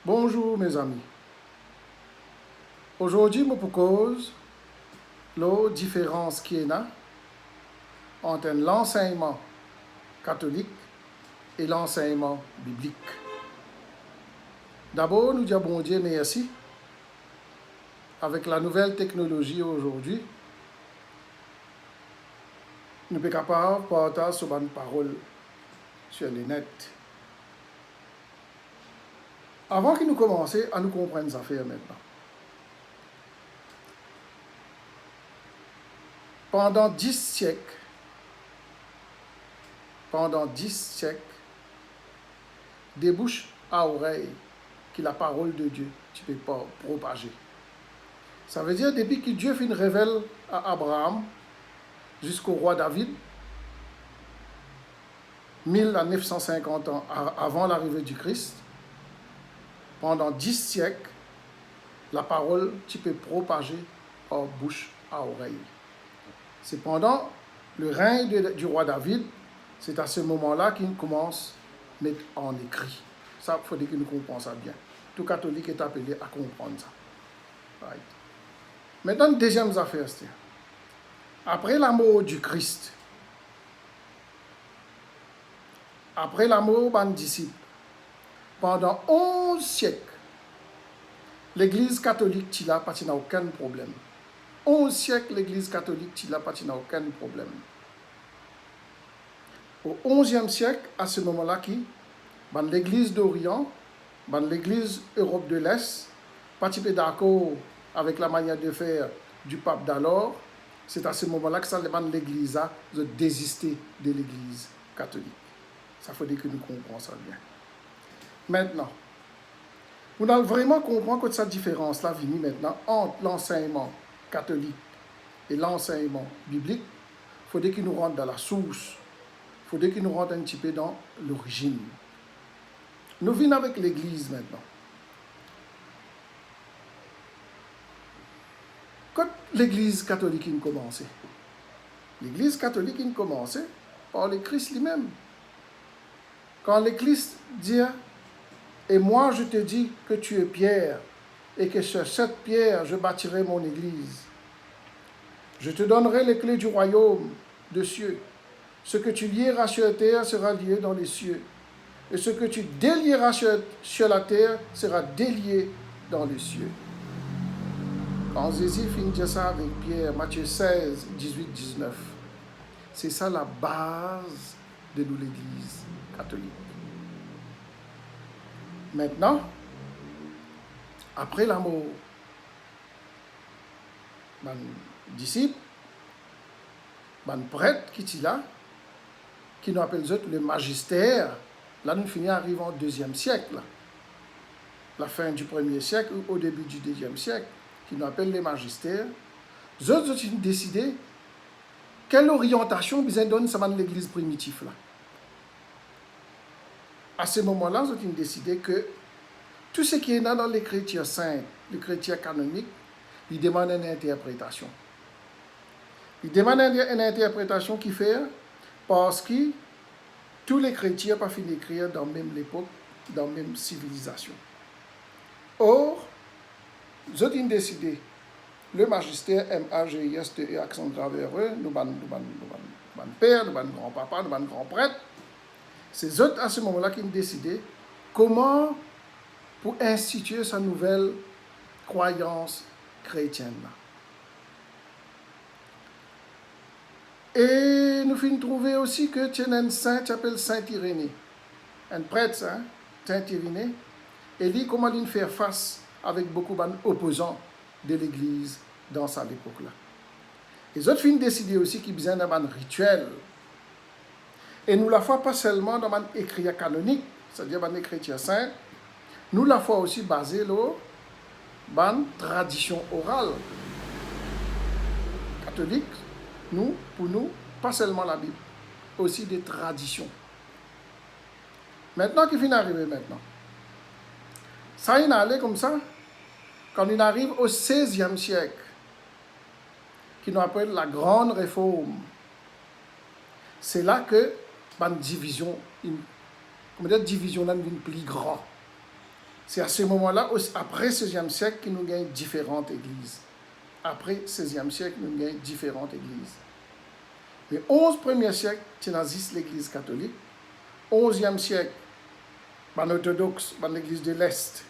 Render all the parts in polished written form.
Bonjour mes amis. Aujourd'hui, je propose la différence qu'il y a entre l'enseignement catholique et l'enseignement biblique. D'abord, nous disons bon Dieu merci. Avec la nouvelle technologie aujourd'hui, nous sommes capables de partager sur une parole sur le net. Avant que nous commencions à nous comprendre ces affaires maintenant. Pendant 10 siècles, des bouches à oreille que la parole de Dieu, tu ne peux pas propager. Ça veut dire, depuis que Dieu fait une révèle à Abraham jusqu'au roi David, 1000 à 950 ans avant l'arrivée du Christ, pendant 10 siècles, la parole, tu peux propager en bouche à oreille. C'est pendant le règne du roi David, c'est à ce moment-là qu'il commence à mettre en écrit. Ça, il faut que nous comprenions ça bien. Tout catholique est appelé à comprendre ça. Right. Maintenant, deuxième affaire, c'est après la mort du Christ, après la mort des disciples, pendant 11 siècles, l'Église catholique n'a pas aucun problème. 11 siècles, l'Église catholique n'a pas aucun problème. Au 11e siècle, à ce moment-là, l'Église d'Orient, l'Église Europe de l'Est, pas d'accord avec la manière de faire du pape d'alors, c'est à ce moment-là que l'Église a désisté de l'Église catholique. Ça faut dire que nous comprenons ça bien. Maintenant, vous allez vraiment comprendre que cette différence-là vient maintenant entre l'enseignement catholique et l'enseignement biblique. Il faut dire qu'il nous rentre dans la source. Il faut dire qu'il nous rentre un petit peu dans l'origine. Nous venons avec l'Église maintenant. Quand l'Église catholique a commencé, l'Église catholique a commencé par le Christ lui-même. Quand le Christ dit « Et moi je te dis que tu es Pierre, et que sur cette pierre je bâtirai mon Église. Je te donnerai les clés du royaume des cieux. Ce que tu lieras sur la terre sera lié dans les cieux. Et ce que tu délieras sur la terre sera délié dans les cieux. » Quand Jésus finit ça avec Pierre, Matthieu 16, 18, 19, c'est ça la base de nous, l'Église catholique. Maintenant, après la mort disciples, prêtre qui est là, qui nous appelle le magistère, là nous finissons arrivant au 2e siècle, la fin du 1er siècle ou au début du 2e siècle, qui nous appelle les magistères. Les autres ont décidé quelle orientation ils donnent à l'église primitive là. À ce moment-là, ils ont décidé que tout ce qui est dans l'Écriture sainte, l'Écriture canonique, ils demandent une interprétation. Ils demandent une interprétation qui fait parce que tous les chrétiens n'ont pas fini d'écrire dans la même époque, dans la même civilisation. Or, ils ont décidé, le magistère M-A-G-I-S-T-E, accent grave R-E, nous, père, nous, grand-papa, nous, grand-prêtre, c'est eux à ce moment-là qui ont décidé comment pour instituer sa nouvelle croyance chrétienne. Et nous finissons trouver aussi que tu as un saint qui s'appelle Saint Irénée, un prêtre, Saint Irénée, et lui, comment il faire face avec beaucoup d'opposants de l'Église dans cette époque-là. Les autres finissent décider aussi qu'ils ont besoin d'un rituel. Et nous la faisons pas seulement dans l'écriture canonique, c'est-à-dire dans l'écriture sainte, nous la faisons aussi basée sur la tradition orale. Catholique, pour nous, pas seulement la Bible, aussi des traditions. Maintenant qu'il finit d'arriver maintenant, ça y est allé comme ça, quand il arrive au 16e siècle, qui nous appelle la Grande Réforme, c'est là que une division, division là devient plus grand. C'est à ce moment-là, après le 16e siècle, que nous gagnons différentes églises. Après le 16e siècle, nous gagnons différentes églises. Mais 11 premiers siècles, tu as l'église catholique. 11e siècle, l'orthodoxe, l'église de l'Est,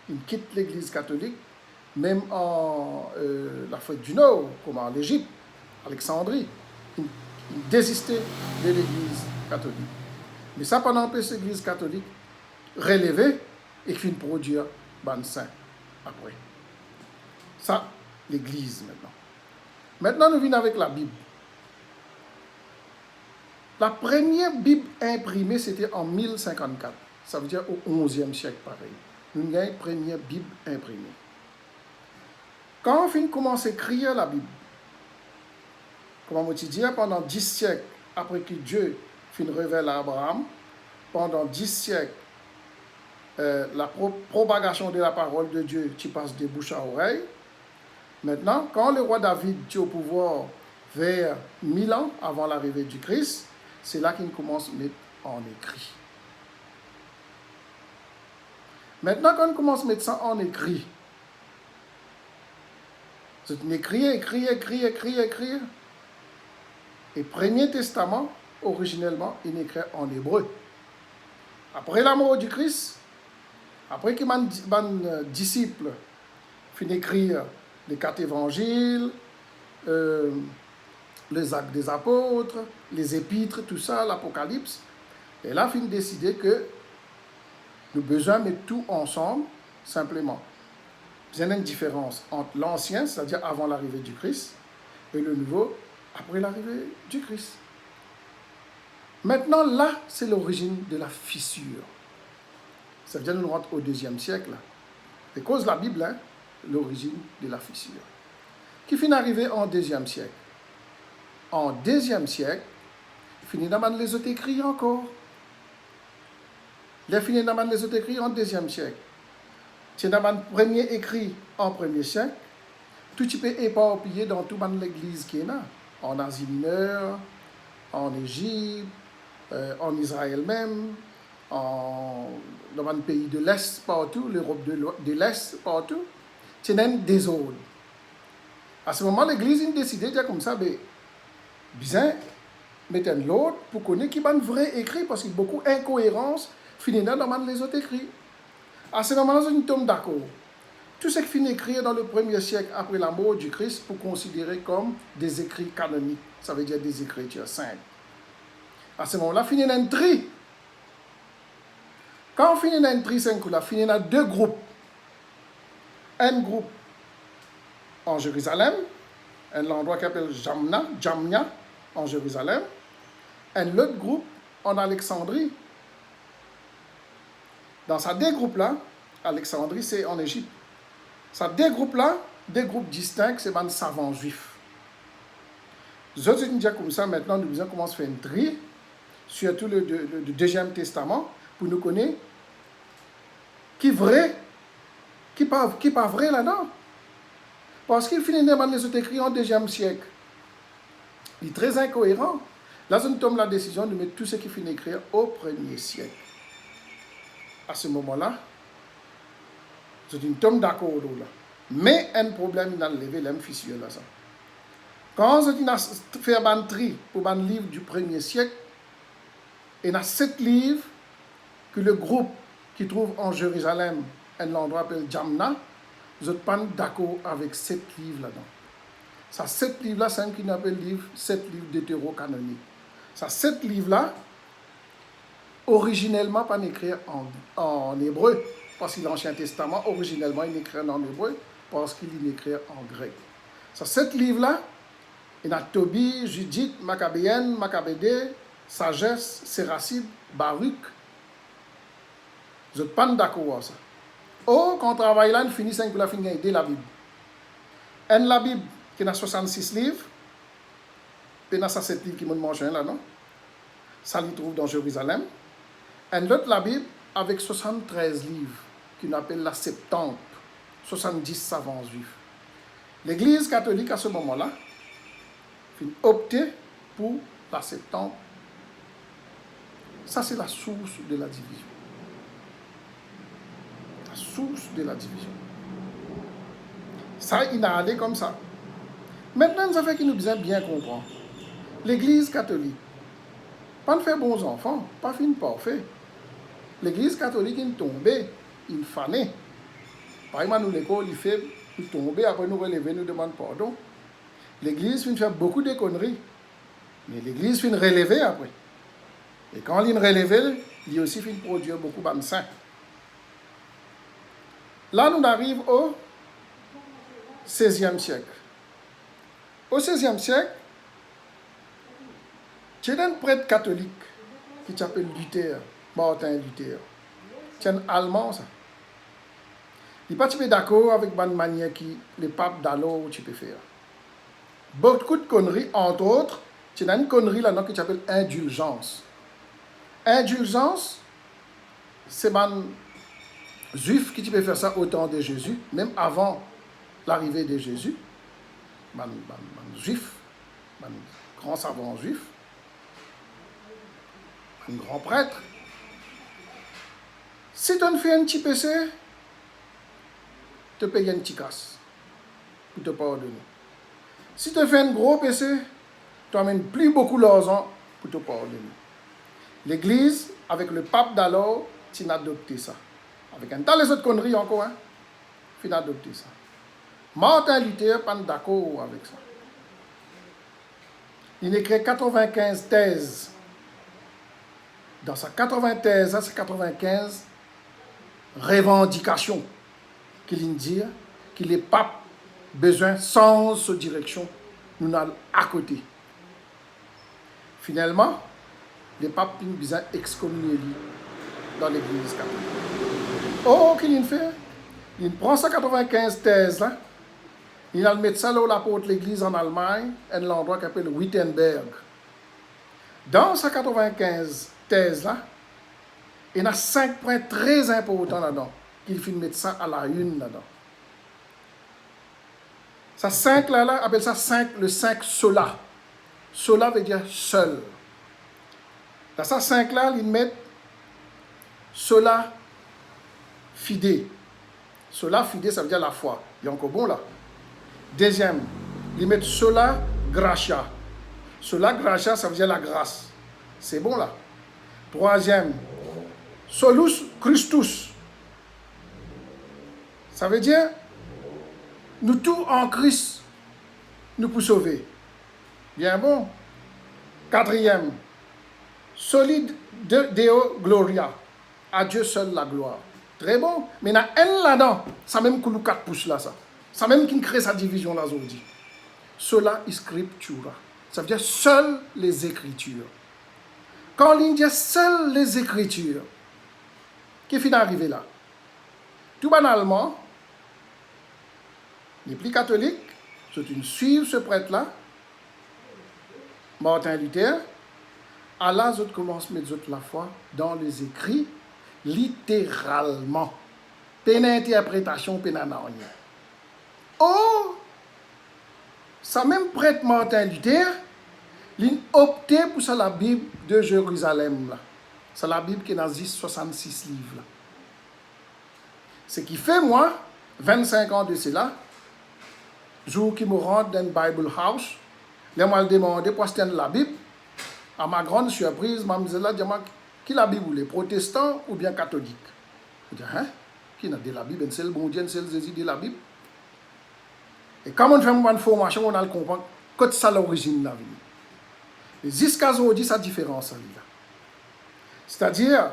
ils quittent l'église catholique, même en l'Afrique du Nord, comme en Égypte, Alexandrie, ils désistaient de l'église catholique. Mais ça, pendant que l'église catholique relevée et qui produire ban saint après. Ça, l'église maintenant. Maintenant, nous venons avec la Bible. La première Bible imprimée, c'était en 1054. Ça veut dire au 11e siècle, pareil. Nous avons une première Bible imprimée. Quand on commence à écrire la Bible, comme on dit, pendant 10 siècles, après que Dieu fin révèle à Abraham, pendant 10 siècles, la propagation de la parole de Dieu, tu passes de bouche à oreille. Maintenant, quand le roi David est au pouvoir vers 1000 ans avant l'arrivée du Christ, c'est là qu'il commence à mettre en écrit. Maintenant, quand on commence à mettre ça en écrit, c'est écrire. Et Premier Testament, originellement, il est écrit en hébreu. Après la mort du Christ, après que mes disciples finissent d'écrire les 4 évangiles, les actes des apôtres, les épîtres, tout ça, l'Apocalypse, et là, ils décider que nous avons besoin de mettre tout ensemble, simplement. Il y a une différence entre l'ancien, c'est-à-dire avant l'arrivée du Christ, et le nouveau, après l'arrivée du Christ. Maintenant, là, c'est l'origine de la fissure. Ça veut dire que nous rentrons au 2e siècle. C'est à cause de la Bible, hein, l'origine de la fissure. Qui finit d'arriver en 2e siècle. En 2e siècle, finit d'amener les autres écrits encore. Les finit d'amener les autres écrits en 2e siècle. C'est d'amener le premier écrit en 1er siècle. Tout type est éparpillé dans toute l'église qui est là. En Asie mineure, en Égypte, en Israël même, dans le pays de l'Est partout, l'Europe de l'Est partout. C'est un désordre. À ce moment, l'église a décidé de dire comme ça, bien, mettre l'autre pour connaître qui est un vrai écrit, parce qu'il y a beaucoup d'incohérences finalement dans les autres écrits. À ce moment-là, nous sommes d'accord. Tout ce qui finit écrit dans le 1er siècle après la mort du Christ pour considérer comme des écrits canoniques, ça veut dire des écritures saintes. À ce moment-là, finit un tri. Quand on finit un tri, c'est qu'on finit dans 2 groupes. Un groupe en Jérusalem, un endroit qui s'appelle Jamnia, en Jérusalem, un autre groupe en Alexandrie. Dans ces 2 groupes-là, Alexandrie, c'est en Égypte. Ces 2 groupes-là, 2 groupes distincts, c'est des savants juifs. Les autres disent comme ça, maintenant, nous devons commencer à faire un tri, surtout le 2e Testament, pour nous connaître qui est vrai, qui n'est pas vrai là-dedans. Parce qu'il finit de les autres écrits en 2e siècle. Il est très incohérent. Là, nous tombe la décision de mettre tout ce qui finit d'écrire au 1er siècle. À ce moment-là, c'est une tombe d'accord là. Mais un problème dans le lever, l'homme fissure là. Ça. Quand on a fait un tri pour un livre du 1er siècle, il y a 7 livres que le groupe qui trouve en Jérusalem, un endroit appelé Jamna, vous n'êtes pas d'accord avec 7 livres là-dedans. Ces 7 livres-là, c'est un qui appelle 7 livres deutérocanoniques. Ces 7 livres-là, originellement pas écrits en hébreu, parce que l'Ancien Testament, originellement, il est écrit en hébreu, parce qu'il est écrit en grec. Ces 7 livres-là, il y a Tobie, Judith, Machabéenne, Machabédée, Sagesse, Séracide, Baruch. Vous n'êtes pas d'accord avec ça. Oh, quand on travaille là, on finit avec la fin de la Bible. Et la Bible, qui a 66 livres, puis il y a 7 livres qui m'ont mangé là, non? Ça, il trouve dans Jérusalem. Et l'autre, la Bible, avec 73 livres, qu'on appelle la Septante, 70 savants juifs. L'Église catholique, à ce moment-là, a opté pour la Septante. Ça, c'est la source de la division. La source de la division. Ça, il a allé comme ça. Maintenant, ça fait qu'il nous besoin bien comprendre. L'Église catholique, pas de faire bons enfants, pas fin parfait. L'Église catholique, il est tombé, il est fané. Par exemple, nous, l'école, il fait, il tombe, après nous relever, nous demande pardon. L'Église fait beaucoup de conneries. Mais l'Église fait relever après. Et quand il relève, il aussi fait produire beaucoup de saints. Là, nous arrivons au XVIe siècle. Au XVIe siècle, il y a un prêtre catholique qui s'appelle Luther, Martin Luther. C'est un Allemand, ça. Il n'est pas d'accord avec la manière que les papes d'alors tu peux faire. Beaucoup de conneries, entre autres, il y a une connerie là qui s'appelle indulgence. Indulgence, c'est un juif qui peut faire ça au temps de Jésus, même avant l'arrivée de Jésus. Un juif, un grand savant juif, un grand prêtre. Si tu fais un petit péché, tu payes un petit casse pour te pardonner. Si tu fais un gros péché, tu n'amènes plus beaucoup d'argent pour te pardonner. L'Église, avec le pape d'alors, tu as adopté ça. Avec un tas les autres conneries encore, tu as adopté ça. Martin Luther n'est pas d'accord avec ça. Il écrit 95 thèses. Dans sa 80 thèses, c'est 95 revendications qu'il dit que les papes besoin sans cette direction, nous allons à côté. Finalement, les papes ont besoin excommunier dans l'église catholique. Oh, qu'il fait? Il prend sa 95 thèses là, il va le mettre ça là où la porte l'église en Allemagne, un endroit qui s'appelle Wittenberg. Dans sa 95 thèses là, il y a 5 points très importants là-dedans, qu'il fait mettre ça à la une là-dedans. Ça 5 là, appelle ça 5, le 5 sola. Sola veut dire seul. Dans ça 5 là, ils mettent sola fide. Sola fide, ça veut dire la foi. Il y a encore bon là. Deuxième, ils mettent sola gratia. Sola gratia, ça veut dire la grâce. C'est bon là. Troisième, solus Christus. Ça veut dire nous tous en Christ, nous pouvons sauver. Bien bon. Quatrième, solide Deo Gloria. À Dieu seul la gloire. Très bon. Mais il y en a un là-dedans, ça même que nous 4 pouces là, ça. Ça même qui crée sa division là, aujourd'hui. Sola scriptura. Ça veut dire seules les Écritures. Quand il dit seules les Écritures, qui finit d'arriver là? Tout banalement, les plus catholiques, c'est une suivre ce prêtre-là, Martin Luther, à là, ils commencent à mettre la foi dans les écrits, littéralement. Pas une interprétation, pas rien. Oh! Ça même prêtre Martin Luther, il a opté pour ça la Bible de Jérusalem. C'est la Bible qui est dans 66 livres. Là. Ce qui fait, moi, 25 ans de cela, jour qui me rentre dans une Bible House, là, moi, je demandé pour acheter la Bible. À ma grande surprise, je me disais là, qui la Bible, les protestants ou bien catholiques? Je dis, hein? Qui n'a de la Bible? C'est le bon Dieu, c'est le Jésus de la Bible. Et quand on fait une formation, on a le comprendre que c'est l'origine de la vie. Et jusqu'à aujourd'hui, ça différence. C'est-à-dire,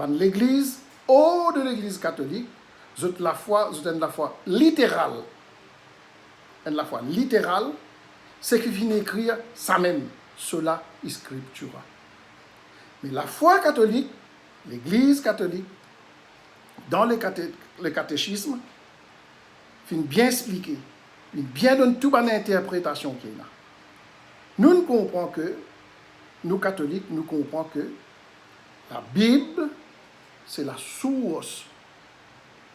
l'Église, hors de l'Église catholique, c'est la foi littérale. La foi littérale, c'est qui vient écrire ça même, sola scriptura. Mais la foi catholique, l'Église catholique, dans le catéchisme, vient bien expliquer, vient bien donner toute une interprétation qu'il y a. Nous comprenons que, nous catholiques, nous comprenons que la Bible, c'est la source.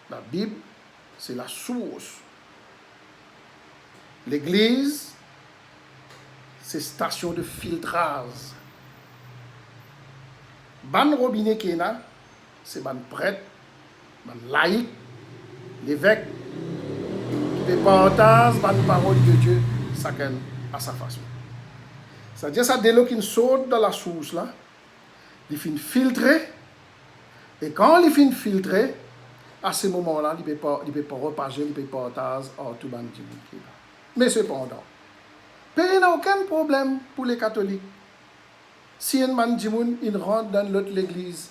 La Bible, c'est la source. L'Église, c'est station de filtrage. Ban robinet qui est là, c'est ban prêtre, ban laïc, l'évêque qui partage la parole de Dieu chacun à sa façon. C'est-à-dire ça dès qu'il saute dans la source là, il finit filtrer et quand il finit filtrer, à ce moment-là, il ne peut pas repartager, il peut partager à tout le monde. Mais cependant, il n'y a aucun problème pour les catholiques. Si un man il rentre dans l'autre l'église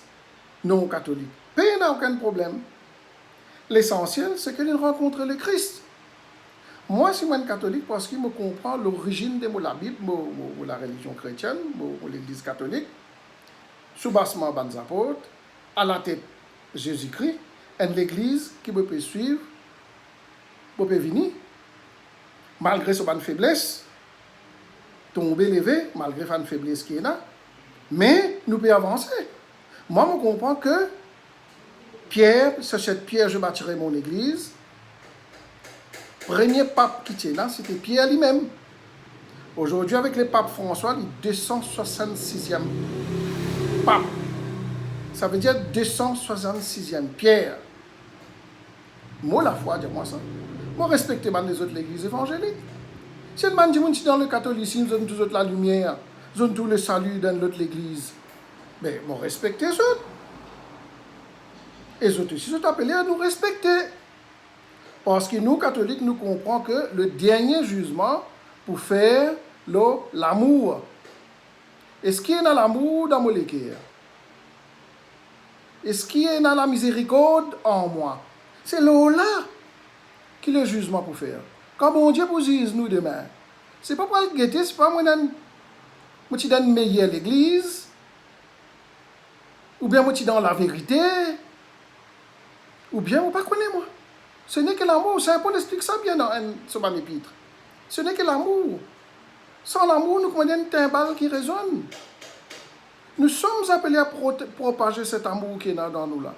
non catholique, il n'y a aucun problème. L'essentiel, c'est qu'il rencontre le Christ. Moi, je suis un catholique parce qu'il me comprend l'origine de la Bible, de la religion chrétienne, de l'église catholique, sous bassement des apôtres, à la tête Jésus-Christ, et l'église qui peut suivre, peut venir, malgré son faiblesse, tomber, lever, malgré sa faiblesse qui est là, mais nous pouvons avancer. Moi, je comprends que Pierre, c'est cette pierre, je bâtirai mon église. Premier pape qui était là, c'était Pierre lui-même. Aujourd'hui, avec le pape François, le 266e pape. Ça veut dire 266e Pierre. Moi, la foi, dis-moi ça. Moi, respecte les autres églises évangéliques. Si le man dit dans le catholicisme, ils ont tous la lumière, ils ont tout le salut dans l'autre église. Mais moi, respectez les autres. Et les autres aussi sont appelés à nous respecter. Parce que nous, catholiques, nous comprenons que le dernier jugement pour faire l'amour. Est-ce qu'il y a l'amour dans mon cœur? Est-ce qu'il y a la miséricorde en moi? C'est là qui est le jugement pour faire. Quand bon Dieu vous juge nous demain, c'est pas pour le guetter, c'est pas moi qui donne meilleur l'église, ou bien moi qui dans la vérité, ou bien moi pas connais moi. Ce n'est que l'amour. Saint-Paul explique ça bien dans son épître. Ce n'est que l'amour. Sans l'amour, nous connaissons un timbal qui résonne. Nous sommes appelés à propager cet amour qui est là dans nous là.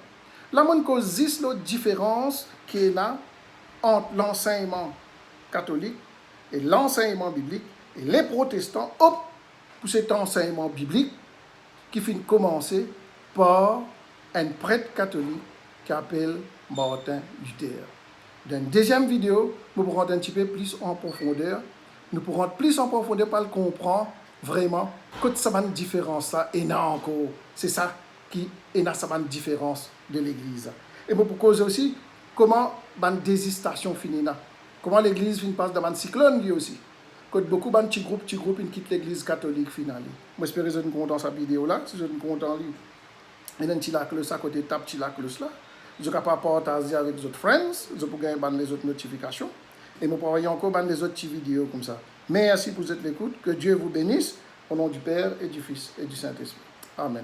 Là, on cause la différence qui est là entre l'enseignement catholique et l'enseignement biblique et les protestants optent pour cet enseignement biblique qui finit commencer par un prêtre catholique qui s'appelle Martin Luther. Dans une deuxième vidéo, nous pourrons un petit peu plus en profondeur. Nous pourrons plus en profondeur pour le comprendre vraiment. Quand ça va une différence là, et là encore, c'est ça qui est là, ça va une différence de l'Église. Et pour causer aussi comment une désistation finit là. Comment l'Église finit passe dans un cyclone lui aussi. Quand beaucoup de petits groupes ils quittent l'Église catholique finalement. Moi j'espère que vous êtes content dans cette vidéo là. Si vous êtes content, il y a un petit lac à côté de ta petit lac là. Vous êtes capable de partager avec vos autres friends, vous pouvez gagner les autres notifications. Et vous pouvez encore les autres petites vidéos comme ça. Merci pour cette écoute. Que Dieu vous bénisse. Au nom du Père et du Fils et du Saint-Esprit. Amen.